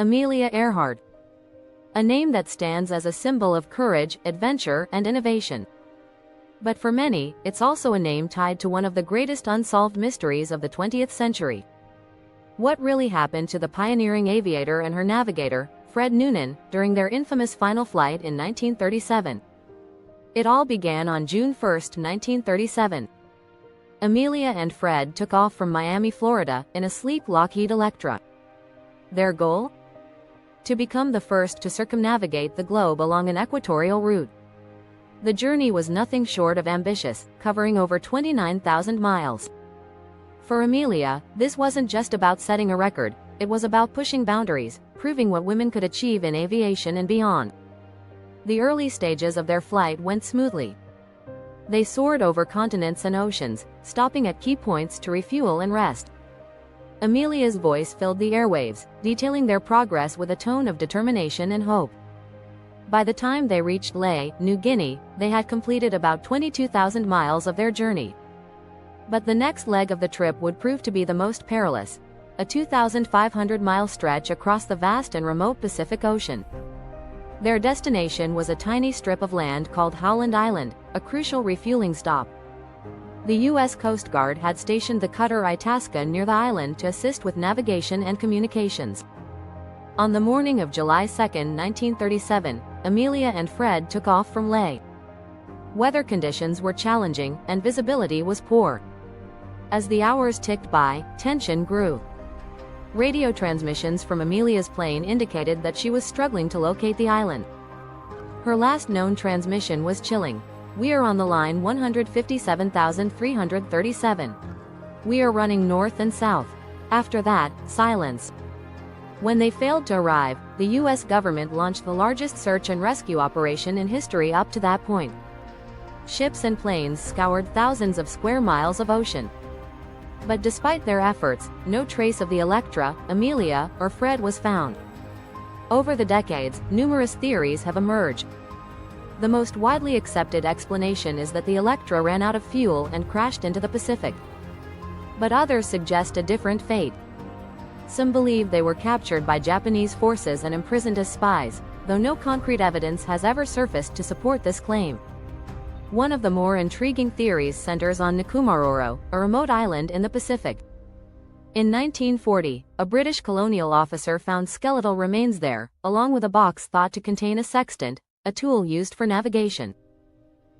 Amelia Earhart. A name that stands as a symbol of courage, adventure, and innovation. But for many, it's also a name tied to one of the greatest unsolved mysteries of the 20th century. What really happened to the pioneering aviator and her navigator, Fred Noonan, during their infamous final flight in 1937? It all began on June 1, 1937. Amelia and Fred took off from Miami, Florida, in a sleek Lockheed Electra. Their goal? To become the first to circumnavigate the globe along an equatorial route. The journey was nothing short of ambitious, covering over 29,000 miles. For Amelia, this wasn't just about setting a record, it was about pushing boundaries, proving what women could achieve in aviation and beyond. The early stages of their flight went smoothly. They soared over continents and oceans, stopping at key points to refuel and rest. Amelia's voice filled the airwaves, detailing their progress with a tone of determination and hope. By the time they reached Lae, New Guinea, they had completed about 22,000 miles of their journey. But the next leg of the trip would prove to be the most perilous, a 2,500-mile stretch across the vast and remote Pacific Ocean. Their destination was a tiny strip of land called Howland Island, a crucial refueling stop. The U.S. Coast Guard had stationed the cutter Itasca near the island to assist with navigation and communications. On the morning of July 2, 1937, Amelia and Fred took off from Lae. Weather conditions were challenging, and visibility was poor. As the hours ticked by, tension grew. Radio transmissions from Amelia's plane indicated that she was struggling to locate the island. Her last known transmission was chilling. "We are on the line 157,337. We are running north and south." After that, silence. When they failed to arrive, the U.S. government launched the largest search and rescue operation in history up to that point. Ships and planes scoured thousands of square miles of ocean. But despite their efforts, no trace of the Electra, Amelia, or Fred was found. Over the decades, numerous theories have emerged. The most widely accepted explanation is that the Electra ran out of fuel and crashed into the Pacific. But others suggest a different fate. Some believe they were captured by Japanese forces and imprisoned as spies, though no concrete evidence has ever surfaced to support this claim. One of the more intriguing theories centers on Nikumaroro, a remote island in the Pacific. In 1940, a British colonial officer found skeletal remains there, along with a box thought to contain a sextant, a tool used for navigation.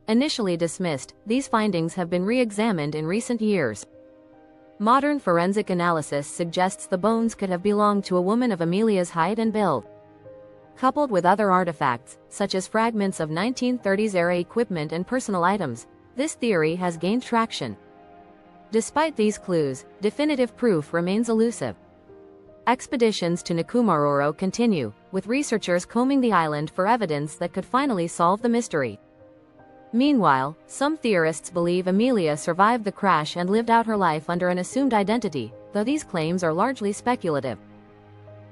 Initially dismissed, these findings have been re-examined in recent years. Modern forensic analysis suggests the bones could have belonged to a woman of Amelia's height and build. Coupled with other artifacts, such as fragments of 1930s-era equipment and personal items, this theory has gained traction. Despite these clues, definitive proof remains elusive. Expeditions to Nikumaroro continue, with researchers combing the island for evidence that could finally solve the mystery. Meanwhile, some theorists believe Amelia survived the crash and lived out her life under an assumed identity, though these claims are largely speculative.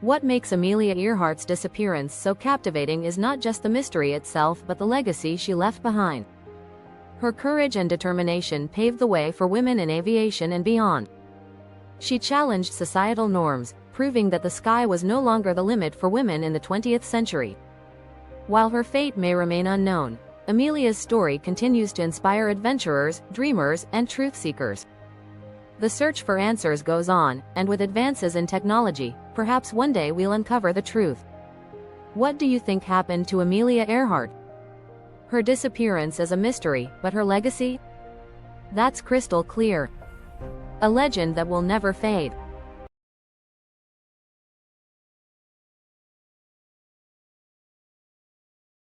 What makes Amelia Earhart's disappearance so captivating is not just the mystery itself but the legacy she left behind. Her courage and determination paved the way for women in aviation and beyond. She challenged societal norms, proving that the sky was no longer the limit for women in the 20th century. While her fate may remain unknown, Amelia's story continues to inspire adventurers, dreamers, and truth-seekers. The search for answers goes on, and with advances in technology, perhaps one day we'll uncover the truth. What do you think happened to Amelia Earhart? Her disappearance is a mystery, but her legacy? That's crystal clear. A legend that will never fade.